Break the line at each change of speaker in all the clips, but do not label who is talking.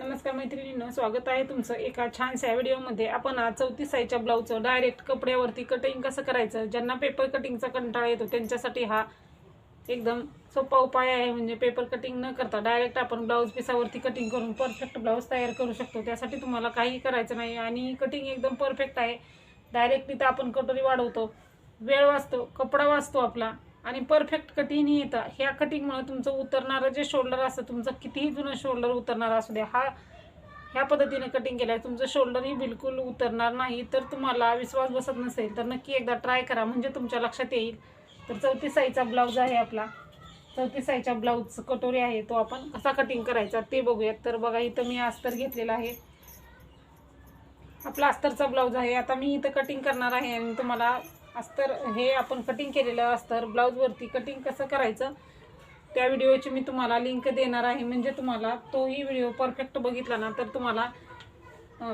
नमस्कार मैत्रिणींनो, स्वागत आहे तुमचं एका छानशा व्हिडिओमध्ये। आपण आज 34 साईजच्या ब्लाऊजचं डायरेक्ट कपड्यावरती कटिंग कसं करायचं, ज्यांना पेपर कटिंगचा कंटाळा येतो त्यांच्यासाठी हा एकदम सोपा उपाय आहे। म्हणजे पेपर कटिंग न करता डायरेक्ट आपण ब्लाऊज पिसावरती कटिंग करून परफेक्ट ब्लाऊज तयार करू शकतो। त्यासाठी तुम्हाला काही करायचं नाही आणि कटिंग एकदम परफेक्ट आहे। डायरेक्ट तिथं आपण कटोरी वाढवतो, वेळ वाचतो, कपडा वाचतो आपला आणि परफेक्ट कटिंग येतं। ह्या कटिंगमुळे तुमचं उतरणारं जे शोल्डर असतं, तुमचं कितीही जुनं शोल्डर उतरणार असू द्या, ह्या पद्धतीने कटिंग केल्यास तुमचं शोल्डरही बिलकुल उतरणार नाही। तर तुम्हाला विश्वास बसत नसेल तर नक्की एकदा ट्राय करा, म्हणजे तुमच्या लक्षात येईल। तर 34 साईजचा ब्लाऊज आहे आपला, 34 साईजच्या ब्लाऊज कटोरी आहे, तो आपण कसा कटिंग करायचा ते बघूयात। तर बघा, इथं मी अस्तर घेतलेला आहे, आपला अस्तरचा ब्लाऊज आहे। आता मी इथं कटिंग करणार आहे आणि तुम्हाला अस्तर हे आपण कटिंग केलेलं अस्तर ब्लाऊजवरती कटिंग कसं करायचं त्या व्हिडिओची मी तुम्हाला लिंक देणार आहे। म्हणजे तुम्हाला तोही व्हिडिओ परफेक्ट बघितला ना तर तुम्हाला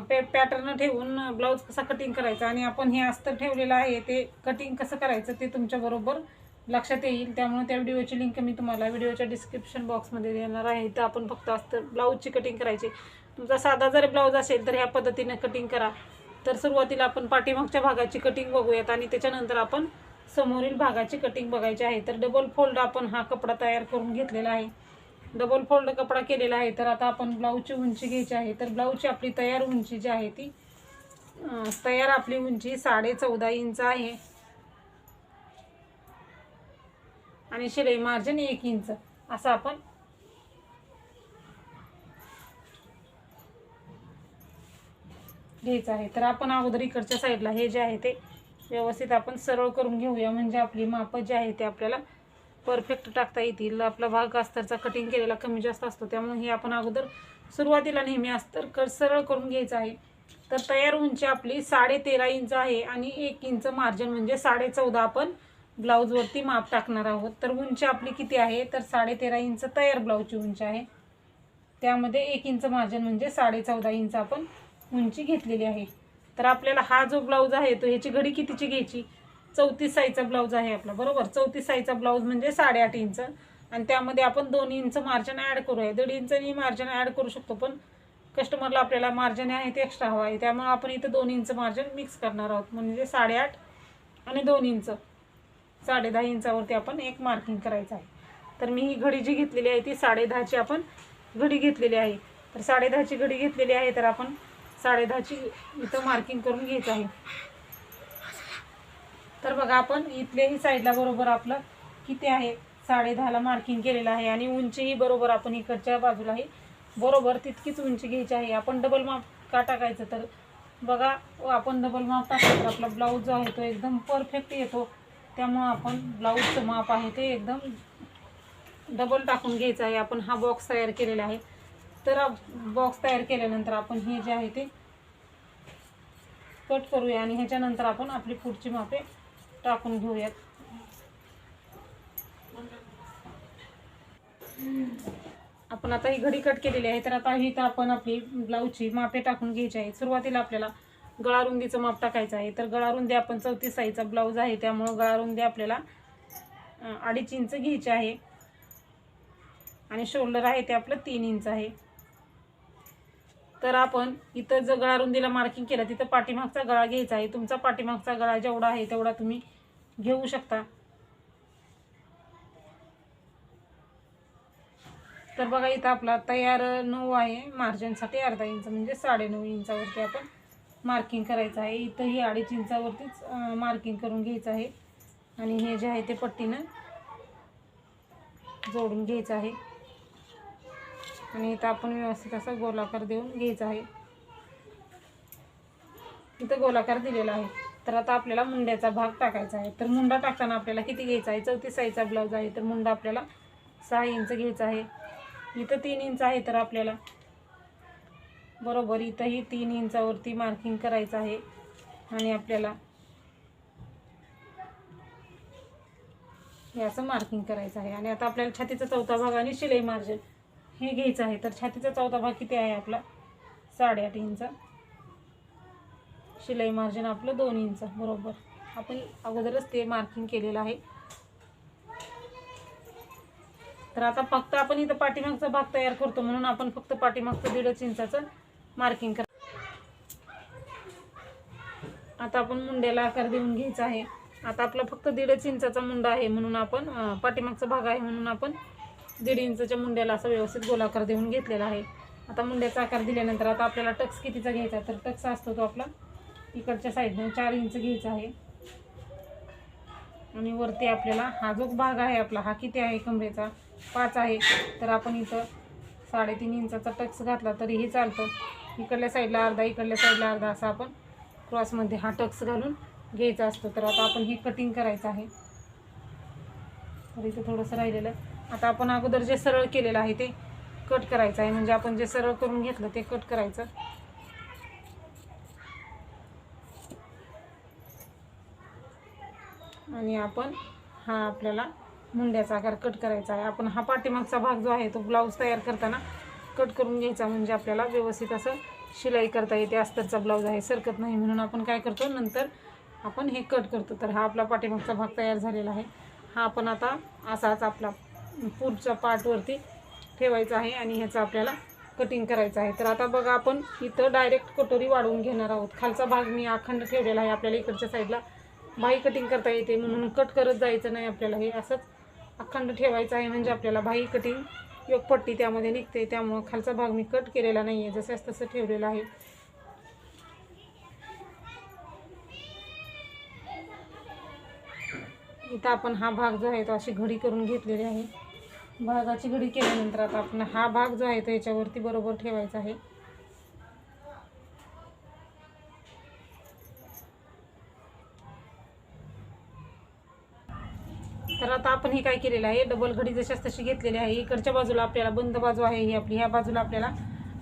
पॅटर्न ठेवून ब्लाऊज कसा कटिंग करायचा आणि आपण हे अस्तर ठेवलेलं आहे ते कटिंग कसं करायचं ते तुमच्याबरोबर लक्षात येईल। त्यामुळे त्या व्हिडिओची लिंक मी तुम्हाला व्हिडिओच्या डिस्क्रिप्शन बॉक्समध्ये देणार आहे। तर आपण फक्त अस्तर ब्लाऊजची कटिंग करायची। तुमचा साधा जरी ब्लाऊज असेल तर ह्या पद्धतीने कटिंग करा। तर सुरुवातीला आपण पाठीमागच्या भागाची कटिंग बघूयात आणि त्याच्यानंतर आपण समोरील भागाची कटिंग बघायची आहे। तर डबल फोल्ड आपण हा कपडा तयार करून घेतलेला आहे, डबल फोल्ड कपडा केलेला आहे। तर आता आपण ब्लाऊजची उंची घ्यायची आहे। तर ब्लाऊजची आपली तयार उंची जी आहे ती तयार आपली उंची 14.5 इंच आहे आणि शिलाई मार्जिन 1 इंच असं आपण घ्यायचं आहे। तर आपण अगोदर इकडच्या साईडला हे जे आहे ते व्यवस्थित आपण सरळ करून घेऊया, म्हणजे आपली माप जी आहे ते आपल्याला परफेक्ट टाकता येतील। आपला भाग अस्तरचा कटिंग केलेला कमी जास्त असतो, त्यामुळे हे आपण अगोदर सुरुवातीला नेहमी अस्तर सरळ करून घ्यायचं आहे। तर तयार उंची आपली 13.5 इंच आहे आणि 1 इंच मार्जिन म्हणजे 14.5 आपण ब्लाऊजवरती माप टाकणार आहोत। तर उंची आपली किती आहे तर 13.5 इंच तयार ब्लाऊजची उंची आहे, त्यामध्ये 1 इंच मार्जिन म्हणजे 14.5 इंच आपण उंची घेतलेली आहे। तर आपल्याला हा जो ब्लाऊज आहे तो ह्याची घडी कितीची घ्यायची, 34 साईजचा ब्लाऊज आहे आपला, बरोबर। 34 साईजचा ब्लाऊज म्हणजे 8.5 इंच आणि त्यामध्ये आपण 2 इंच मार्जिन ॲड करूया। 1.5 इंचनी मार्जिन ॲड करू शकतो, पण कस्टमरला आपल्याला मार्जिन आहे ते एक्स्ट्रा हवं आहे, त्यामुळे आपण इथं 2 इंच मार्जिन मिक्स करणार आहोत। म्हणजे 8.5 आणि 2 इंच 10.5 इंचावरती आपण एक मार्किंग करायचं आहे। तर मी ही घडी जी घेतलेली आहे ती 10.5ची आपण घडी घेतलेली आहे। तर 10.5ची घडी घेतलेली आहे, तर आपण 10.5ची इथं मार्किंग करून घ्यायचं आहे। तर बघा, आपण इथल्याही साईडला बरोबर आपलं किती आहे 10.5ला मार्किंग केलेलं आहे आणि उंचीही बरोबर आपण इकडच्या बाजूलाही बरोबर तितकीच उंची घ्यायची आहे। आपण डबल माप का टाकायचं, तर बघा आपण डबल माप टाकलं तर आपला ब्लाऊज जो आहे तो एकदम परफेक्ट येतो। त्यामुळं आपण ब्लाऊजचं माप आहे ते एकदम डबल टाकून घ्यायचं आहे। आपण हा बॉक्स तयार केलेला आहे, तर बॉक्स तयार केल्यानंतर आपण हे जे आहे ते कट करूया आणि ह्याच्यानंतर आपण आपली पुढची मापे टाकून घेऊयात। आपण आता ही घडी कट केलेली आहे, तर आता इथं आपण आपली ब्लाऊजची मापे टाकून घ्यायची आहे। सुरुवातीला आपल्याला गळा रुंदीचं माप टाकायचं आहे। तर गळा रुंदी आपण 34 साईजचा ब्लाऊज आहे, त्यामुळे गळा रुंदी आपल्याला 2.5 इंच घ्यायची आहे आणि शोल्डर आहे ते आपलं 3 इंच आहे। तर आपण इथं जर गळा रुंदीला मार्किंग केलं तिथं पाठीमागचा गळा घ्यायचा आहे। तुमचा पाठीमागचा गळा जेवढा आहे तेवढा तुम्ही घेऊ शकता। तर बघा, इथं आपला तयार 9 आहे, मार्जिनसाठी 0.5 इंच म्हणजे 9.5 इंचावरती आपण मार्किंग करायचं आहे। इथंही 2.5 इंचावरतीच मार्किंग करून घ्यायचं आहे आणि हे जे आहे ते पट्टीनं जोडून घ्यायचं आहे आणि इथं आपण व्यवस्थित असा गोलाकार देऊन घ्यायचा आहे। इथं गोलाकार दिलेला आहे। तर आता आपल्याला मुंड्याचा भाग टाकायचा आहे। तर मुंडा टाकताना आपल्याला किती घ्यायचा आहे, 34 साईजचा ब्लाऊज आहे तर मुंडा आपल्याला 6 इंच घ्यायचा आहे। इथं 3 इंच आहे, तर आपल्याला बरोबर इथंही 3 इंचावरती मार्किंग करायचं आहे आणि आपल्याला हे असं मार्किंग करायचं आहे। आणि आता आपल्याला छातीचा चौथा भाग आणि शिलाई मार्जिन हे घ्यायचं आहे। तर छातीचा चौथा भाग किती आहे आपला 8.5 इंच, शिलाई मार्जिन आपलं 2 इंच बरोबर आपण अगोदरच ते मार्किंग केलेलं आहे। तर आता फक्त आपण इथं पाठीमागचा भाग तयार करतो म्हणून आपण फक्त पाठीमागचं 1.5 इंचाचं मार्किंग कर. आता आपण मुंड्याला आकार देऊन घ्यायचा आहे. आता आपला फक्त 1.5 इंचाचा मुंडा आहे म्हणून आपण पाठीमागचा भाग आहे म्हणून आपण 1.5 इंचाच्या मुंड्याला असं व्यवस्थित गोलाकार देऊन घेतलेला आहे. आता मुंड्याचा आकार दिल्यानंतर आता आपल्याला टक्स कितीचा घ्यायचा, तर टक्स असतो तो आपला इकडच्या साईडने 4 इंच घ्यायचा आहे. आणि वरती आपल्याला हा जो भाग आहे आपला हा किती आहे, कमरेचा 5 आहे, तर आपण इथं 3.5 इंचाचा टक्स घातला तरीही चालतं. इकडल्या साईडला अर्धा, इकडल्या साईडला अर्धा असा आपण क्रॉसमध्ये हा टक्स घालून घ्यायचा असतो. तर आता आपण हे कटिंग करायचं आहे. तर इथं थोडंसं राहिलेलं. आता आपण अगोदर जे सरळ केलेलं आहे ते कट करायचं आहे, म्हणजे आपण जे सरळ करून घेतलं ते कट करायचं. आणि आपण हा आपल्याला मुंड्याचा आकार कट करायचा आहे. आपण हा पाठीमागचा भाग जो आहे तो ब्लाऊज तयार करताना कट करून घ्यायचा, म्हणजे आपल्याला व्यवस्थित असं शिलाई करता येते. अस्तरचा ब्लाऊज आहे, सरकत नाही म्हणून आपण काय करतो, नंतर आपण हे कट करतो. तर हा आपला पाठीमागचा भाग तयार झालेला आहे. हा आपण आता असाच आपला पुढच्या पार्टवरती ठेवायचा आहे आणि ह्याचं आपल्याला कटिंग करायचं आहे. तर आता बघा आपण इथं डायरेक्ट कटोरी वाढवून घेणार आहोत. खालचा भाग मी अखंड ठेवलेला आहे. आपल्याला इकडच्या साईडला बाही कटिंग करता येते म्हणून कट करत जायचं नाही आपल्याला, हे असंच अखंड ठेवायचं आहे, म्हणजे आपल्याला बाही कटिंग योगपट्टी त्यामध्ये निघते. त्यामुळं खालचा भाग मी कट केलेला नाही आहे, जसंच तसं ठेवलेलं आहे. इथं आपण हा भाग जो आहे तो अशी घडी करून घेतलेली आहे. भागाची घडी केल्यानंतर आता आपण हा भाग जो आहे तो याच्यावरती बरोबर ठेवायचा आहे. तर आता आपण हे काय केलेलं आहे, डबल घडी जशाच तशी घेतलेली आहे. इकडच्या बाजूला आपल्याला बंद बाजू आहे ही आपली, ह्या बाजूला आपल्याला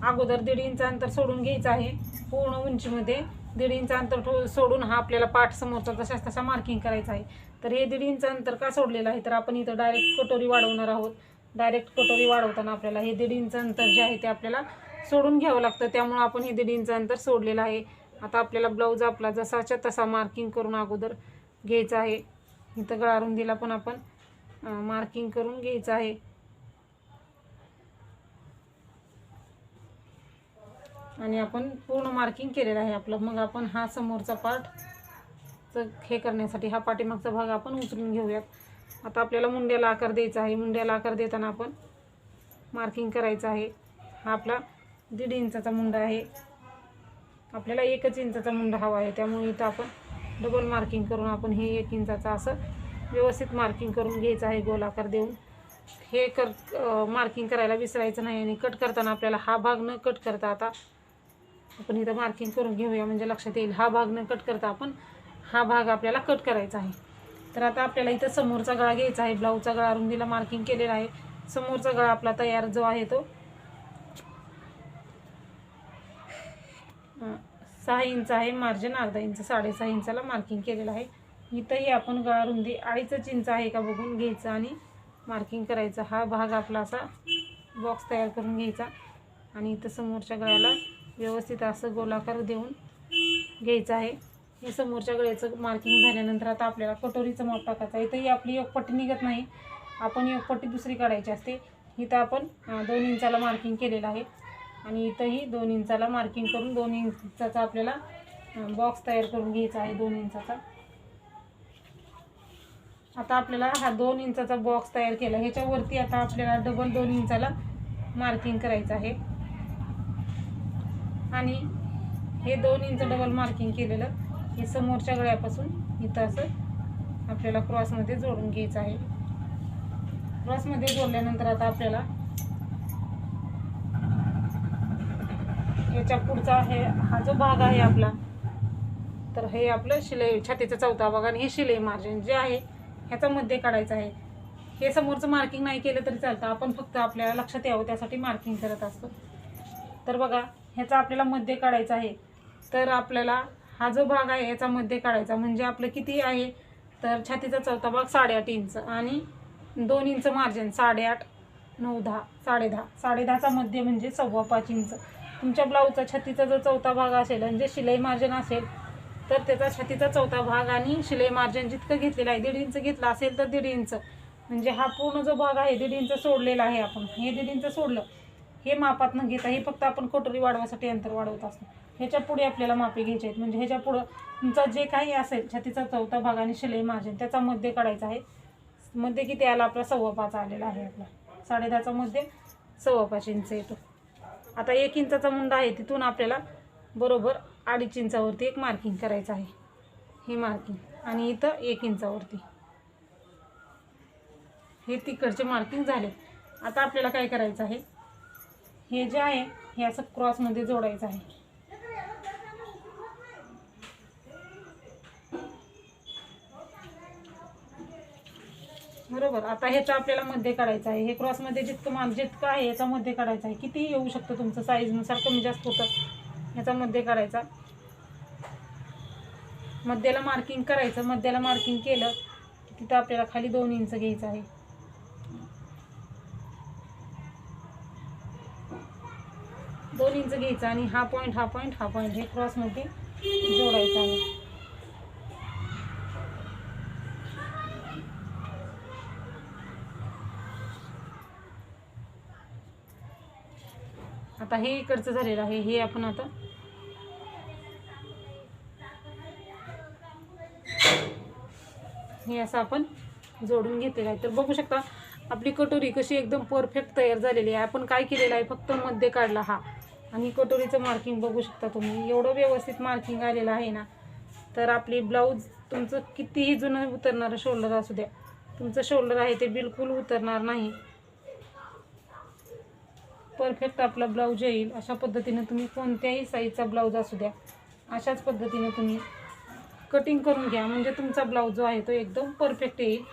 अगोदर 1.5 इंच अंतर सोडून घ्यायचं आहे. पूर्ण उंचीमध्ये 1.5 इंच अंतर सोडून हा आपल्याला पाठ समोरचा तशाच तसा मार्किंग करायचा आहे. तर हे 1.5 इंच अंतर का सोडलेलं आहे, तर आपण इथं डायरेक्ट कटोरी वाढवणार आहोत. डायरेक्ट कटोरी वाढवताना आपल्याला हे 1.5 इंच अंतर जे आहे ते आपल्याला सोडून घ्यावं लागतं, त्यामुळे आपण हे 1.5 इंच अंतर सोडलेलं आहे. आता आपल्याला ब्लाऊज आपला जसाच्या तसा मार्किंग करून अगोदर घ्यायचा आहे. इथं गळा रुंदीला पण आपण मार्किंग करून घ्यायचं आहे. आणि आपण पूर्ण मार्किंग केलेलं आहे आपलं. मग आपण हा समोरचा पार्ट हे करण्यासाठी हा पाठीमागचा भाग आपण उचलून घेऊयात. आता आपल्याला मुंड्याला आकार द्यायचा आहे. मुंड्याला आकार देताना आपण मार्किंग करायचं आहे. हा आपला 1.5 इंचाचा मुंडा आहे. आपल्याला 1 इंचाचा मुंडा हवा आहे, त्यामुळे इथं आपण डबल मार्किंग करून आपण हे 1 इंचाचा असं व्यवस्थित मार्किंग करून घ्यायचं आहे गोलाकार देऊन. हे मार्किंग करायला विसरायचं नाही. आणि कट करताना आपल्याला हा भाग न कट करता आता आपण इथं मार्किंग करून घेऊया, म्हणजे लक्षात येईल. हा भाग न कट करता आपण हा भाग आपल्याला कट करायचा आहे. तर आता आपल्याला इथं समोरचा गळा घ्यायचा आहे. ब्लाऊजचा गळा रुंदीला मार्किंग केलेला आहे. समोरचा गळा आपला तयार जो आहे तो 6 इंच आहे. मार्जिन अर्धा इंच, 6.5 इंचाला मार्किंग केलेलं आहे. इथंही आपण गळा रुंदी 2.5 इंच आहे का बघून घ्यायचं आणि मार्किंग करायचं. हा भाग आपला असा बॉक्स तयार करून घ्यायचा आणि इथं समोरच्या गळ्याला व्यवस्थित असं गोलाकार देऊन घ्यायचं आहे. हे समोरच्या गळ्याचं मार्किंग झाल्यानंतर आता आपल्याला कटोरीचं माप टाकायचं. इथंही आपली योगपट्टी निघत नाही, आपण योगपट्टी दुसरी काढायची असते. इथं आपण 2 इंचाला मार्किंग केलेलं आहे आणि इथंही 2 इंचाला मार्किंग करून 2 इंचाचा आपल्याला बॉक्स तयार करून घ्यायचा आहे. 2 इंचाचा. आता आपल्याला हा 2 इंचाचा बॉक्स तयार केला. ह्याच्यावरती आता आपल्याला डबल 2 इंचाला मार्किंग करायचं आहे आणि हे 2 इंच डबल मार्किंग केलेलं हे समोरच्या गळ्यापासून इथं असं आपल्याला क्रॉसमध्ये जोडून घ्यायचं आहे. क्रॉसमध्ये जोडल्यानंतर आता आपल्याला याच्या पुढचा हा जो भाग आहे आपला, तर हे आपलं शिलाई छातीचा चौथा भाग आणि हे शिलाई मार्जिन जे आहे ह्याचा मध्ये काढायचं आहे. हे समोरचं मार्किंग नाही केलं तरी चालतं, आपण फक्त आपल्याला लक्षात यावं त्यासाठी मार्किंग करत असतो. तर बघा ह्याचा आपल्याला मध्ये काढायचा आहे. तर आपल्याला हा जो भाग आहे याचा मध्ये काढायचा, म्हणजे आपलं किती आहे, तर छातीचा चौथा भाग 8.5 इंच आणि 2 इंच मार्जिन 8.5, 9, 10, 10.5, 10.5चा मध्ये म्हणजे 5.25 इंच. तुमच्या ब्लाऊजचा छातीचा जो चौथा भाग असेल आणि जे शिलाई मार्जिन असेल तर त्याचा छातीचा चौथा भाग आणि शिलाई मार्जिन जितकं घेतलेलं आहे 1.5 इंच घेतला असेल तर 1.5 इंच म्हणजे हा पूर्ण जो भाग आहे 1.5 इंच सोडलेला आहे आपण, हे 1.5 इंच सोडलं, हे मापात न घेता हे फक्त आपण कटोरी वाढवासाठी अंतर वाढवत असतो. ह्याच्या पुढे आपल्याला मापे घ्यायचे आहेत. म्हणजे ह्याच्या पुढं तुमचा जे काही असेल छातीचा चौथा भाग आणि शिलाई मार्जिन त्याचा मध्ये काढायचा आहे. मध्ये किती आला आपला 5.25 आलेला आहे. आपला 10.5चा मध्ये 5.25 इंच येतो. आता 1 इंचाचा मुंडा आहे तिथून आपल्याला बरोबर 2.5 इंचावरती एक मार्किंग करायचं आहे. हे मार्किंग आणि इथं 1 इंचावरती हे तिकडचे मार्किंग झाले. आता आपल्याला काय करायचं आहे, हे जे आहे हे असं क्रॉसमध्ये जोडायचं आहे. बरोबर. आता ह्याचा आपल्याला मध्ये काढायचं आहे. हे क्रॉसमध्ये जितकं आहे याचा मध्ये काढायचा आहे. कितीही येऊ शकतं तुमचं साईजनुसार, कमी जास्त होतं. ह्याचा मध्ये काढायचा, मध्याला मार्किंग करायचं. मध्याला मार्किंग केलं तिथं आपल्याला खाली 2 इंच घ्यायचं आहे. 2 इंच घ्यायचं आणि हा पॉईंट हे क्रॉसमध्ये जोडायचं आहे. आता हे इकडचं झालेलं आहे. हे आपण आता हे असं आपण जोडून घेतलेलं आहे. तर बघू शकता आपली कटोरी कशी एकदम परफेक्ट तयार झालेली आहे. आपण काय केलेलं आहे, फक्त मध्ये काढला हा, आणि कटोरीचं मार्किंग बघू शकता तुम्ही. एवढं व्यवस्थित मार्किंग आलेलं आहे ना, तर आपली ब्लाऊज तुमचं कितीही जुनं उतरणारं शोल्डर असू द्या, तुमचं शोल्डर आहे ते बिलकुल उतरणार नाही. परफेक्ट आपला ब्लाऊज येईल. अशा पद्धतीने तुम्ही कोणत्याही साईजचा ब्लाऊज असू द्या, अशाच पद्धतीने तुम्ही कटिंग करून घ्या, म्हणजे तुमचा ब्लाऊज जो आहे तो एकदम परफेक्ट येईल.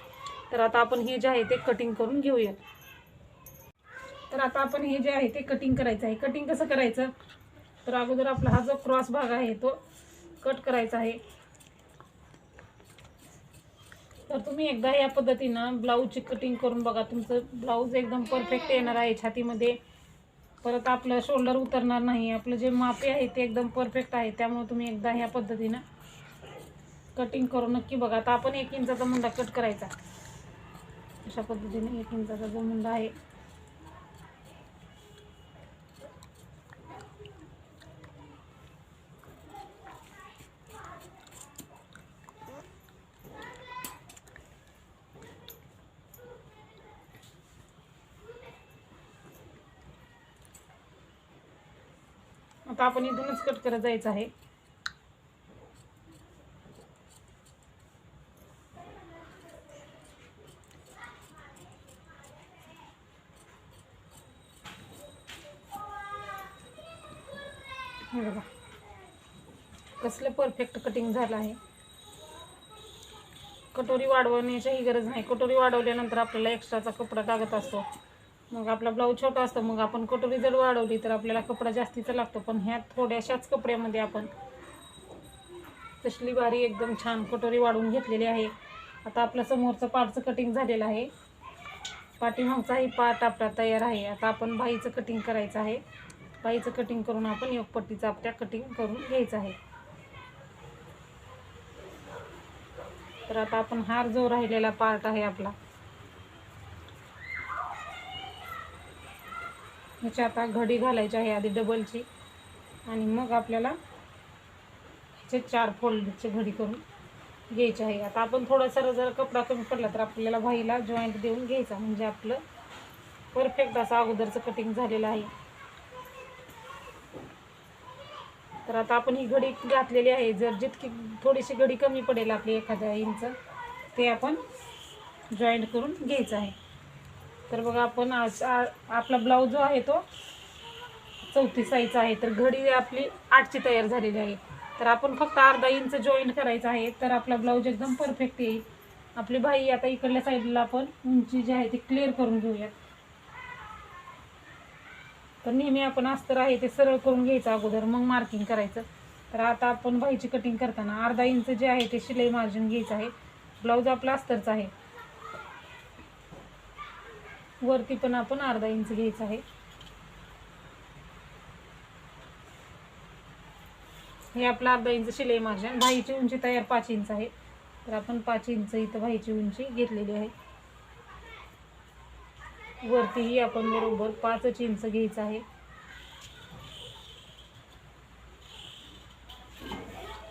तर आता आपण हे जे आहे ते कटिंग करून घेऊया. तर आता आपण हे जे आहे ते कटिंग करायचं आहे. कटिंग कसं करायचं, तर अगोदर आपला हा जो क्रॉस भाग आहे तो कट करायचा आहे. तर तुम्ही एकदा या पद्धतीनं ब्लाऊजची कटिंग करून बघा, तुमचं ब्लाऊज एकदम परफेक्ट येणार आहे छातीमध्ये. परत आपलं शोल्डर उतरणार नाही. आपलं जे मापे आहे ते एकदम परफेक्ट आहे. त्यामुळे तुम्ही एकदा ह्या पद्धतीनं कटिंग करून नक्की बघा. आता आपण 1 इंचाचा मुंडा कट करायचा. अशा पद्धतीने 1 इंचाचा जो मुंडा आहे आता आपण इथूनच कट करत जायचं आहे. हे बघा कसलं परफेक्ट कटिंग झालं आहे. कटोरी वाढवण्याची गरज नाही. कटोरी वाढवल्यानंतर आपल्याला एक्स्ट्राचा कपडा लागत असतो. मग आपला ब्लाऊज छोटा असतो, मग आपण कटोरी जर वाढवली तर आपल्याला कपडा जास्तीचा लागतो. पण ह्या थोड्याशाच कपड्यामध्ये आपण तसली भारी एकदम छान कटोरी वाढवून घेतलेली आहे. आता आपल्या समोरचं पार्टचं कटिंग झालेलं आहे. पाठीमागचाही पार्ट आपला तयार आहे. आता आपण बाहीचं कटिंग करायचं आहे. बाहीचं कटिंग करून आपण योगपट्टीचं आपल्या कटिंग करून घ्यायचं आहे. तर आता आपण हार जो राहिलेला पार्ट आहे आपला, ह्याची आता घडी घालायची आहे आधी डबलची, आणि मग आपल्याला ह्याचे 4 फोल्डची घडी करून घ्यायची आहे. आता आपण थोडासा जर कपडा कमी पडला तर आपल्याला बाहीला जॉईंट देऊन घ्यायचा, म्हणजे आपलं परफेक्ट असं अगोदरचं कटिंग झालेलं आहे. तर आता आपण ही घडी घातलेली आहे. जर जितकी थोडीशी घडी कमी पडेल आपली 1 इंच, ते आपण जॉईंट करून घ्यायचं आहे. तर बघा आपण आपला ब्लाऊज जो आहे तो 34 साईजचा आहे. तर घडी आपली 8ची तयार झालेली आहे. तर आपण फक्त अर्धा इंच जॉईंट करायचं आहे, तर आपला ब्लाऊज एकदम परफेक्ट येईल. आपली बाही आता इकडल्या साईडला आपण उंची जी आहे ती क्लिअर करून घेऊयात. तर नेहमी आपण अस्तर आहे ते सरळ करून घ्यायचं अगोदर, मग मार्किंग करायचं. तर आता आपण बाहीची कटिंग करताना अर्धा इंच जे आहे ते शिलाई मार्जिन घ्यायचं आहे. ब्लाऊज आपला अस्तरचा आहे, वरती पण आपण अर्धा इंच घ्यायचं आहे. हे आपला अर्धा इंच शिलाई मार्जिन. बाहीची उंची तयार 5 इंच आहे. तर आपण 5 इंच इथं बाहीची उंची घेतलेली आहे. वरतीही आपण बरोबर 5 इंच घ्यायचं आहे.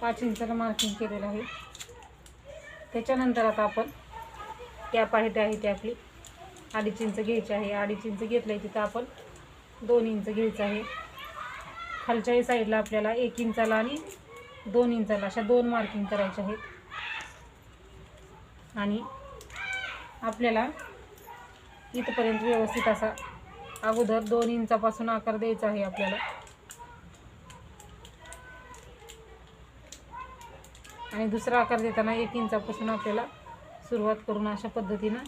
5 इंचाला मार्किंग केलेलं आहे. त्याच्यानंतर आता आपण कॅप आहे ती आपली 2.5 इंच घ्यायची आहे. 2.5 इंच घेतलं आहे तिथं आपण 2 इंच घ्यायचं आहे. खालच्याही साईडला आपल्याला 1 इंचाला आणि 2 इंचाला अशा 2 मार्किंग करायचे आहेत. आणि आपल्याला इथपर्यंत व्यवस्थित असा अगोदर 2 इंचापासून आकार द्यायचा आहे आपल्याला. आणि दुसरा आकार देताना 1 इंचापासून आपल्याला सुरुवात करून अशा पद्धतीनं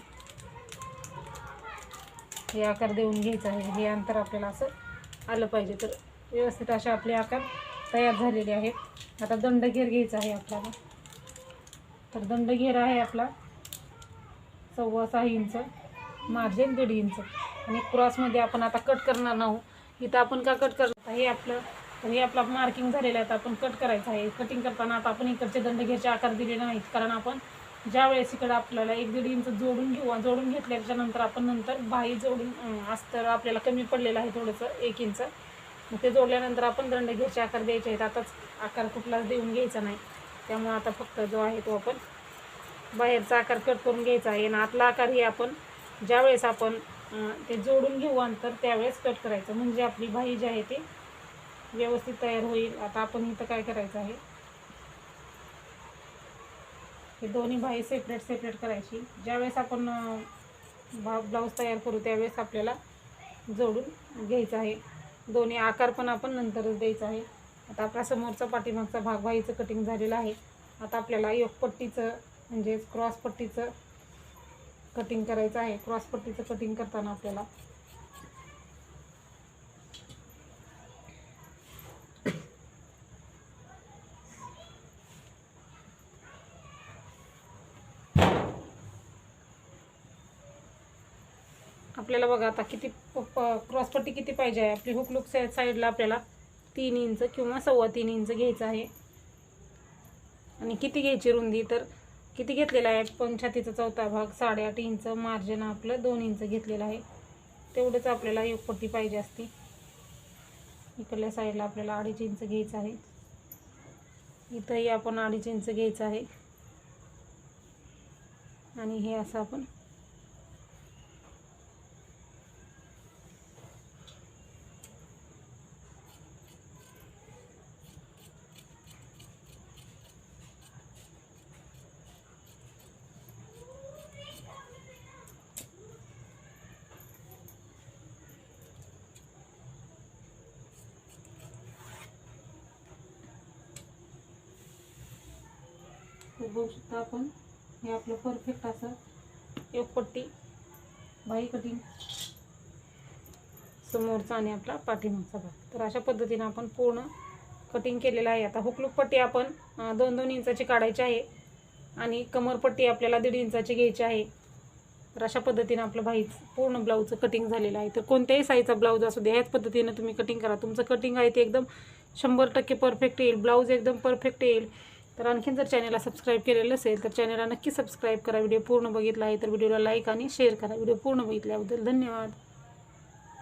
हे आकार देऊन घ्यायचं आहे. हे अंतर आपल्याला असं आलं पाहिजे. तर व्यवस्थित असे आपले आकार तयार झालेले आहेत. आता दंडघेर घ्यायचा आहे आपल्याला. तर दंडघेर आहे आपला 6.25 इंच, मार्जिन 1.5 इंच. आणि क्रॉसमध्ये आपण आता कट करणार नाही. इथं आपण का कट करणार, हे आपला मार्किंग झालेलं आहे. आता आपण कट करायचं आहे. कटिंग करताना आता आपण इकडचे दंडघेरचे आकार दिलेले नाहीत, कारण आपण ज्या वेळेस इकडं आपल्याला 1-1.5 इंच जोडून घेऊ. जोडून घेतल्याच्या नंतर आपण नंतर बाही जोडून अस्तर आपल्याला कमी पडलेलं आहे थोडंसं 1 इंच. मग ते जोडल्यानंतर आपण दंडघेरचे आकार द्यायचे आहेत. आताच आकार कुठलाच देऊन घ्यायचा नाही. त्यामुळे आता फक्त जो आहे तो आपण बाहेरचा आकार कट करून घ्यायचा आहे. आणि आतला आकार हे आपण ज्यावेळेस आपण ते जोडून घेऊ अंतर त्यावेळेस कट करायचं, म्हणजे आपली बाही जी आहे ती व्यवस्थित तयार होईल. आता आपण इथं काय करायचं आहे, हे दोन्ही बाही सेपरेट करायची. ज्यावेळेस आपण ब्लाऊज तयार करू त्यावेळेस आपल्याला जोडून घ्यायचं आहे. दोन्ही आकार पण आपण नंतरच द्यायचा आहे. आता आपला समोरचा पाठीमागचा भाग बाहीचं कटिंग झालेलं आहे. आता आपल्याला योगपट्टीचं म्हणजे क्रॉस पट्टीचं कटिंग करायचं आहे. क्रॉस पट्टीचं कटिंग करताना आपल्याला बघा आता किती क्रॉस पट्टी किती पाहिजे आहे. आपली हुकलूक साईडला आपल्याला 3 इंच किंवा 3.25 इंच घ्यायचं आहे. आणि किती घ्यायची रुंदी, तर किती घेतलेला आहे, छातीचा चौथा भाग 8.5 इंच, मार्जिन आपलं 2 इंच घेतलेलं आहे. तेवढंच आपल्याला योगपट्टी पाहिजे असते. इकडल्या साईडला आपल्याला 2.5 इंच घ्यायचं आहे. इथंही आपण 2.5 इंच घ्यायचं आहे. आणि हे असं आपण बघू शकता. आपण हे आपलं परफेक्ट असं योगपट्टी बाही कटिंग समोरचा आणि आपला पाठीमागचा भाग. तर अशा पद्धतीने आपण पूर्ण कटिंग केलेलं आहे. आता हुकलूक पट्टी आपण 2-2 इंचाची काढायची आहे. आणि कमरपट्टी आपल्याला 1.5 इंचाची घ्यायची आहे. तर अशा पद्धतीने आपलं बाही पूर्ण ब्लाऊजचं कटिंग झालेलं आहे. तर कोणत्याही साईजचा ब्लाऊज असू दे ह्याच पद्धतीने तुम्ही कटिंग करा. तुमचं कटिंग आहे ते एकदम 100% परफेक्ट येईल. ब्लाऊज एकदम परफेक्ट येईल. तर आणखीन जर चॅनलला सबस्क्राईब केलेलं असेल तर चॅनलला नक्की सबस्क्राईब करा. व्हिडिओ पूर्ण बघितला आहे तर व्हिडिओला लाईक आणि शेअर करा. व्हिडिओ पूर्ण बघितल्याबद्दल धन्यवाद.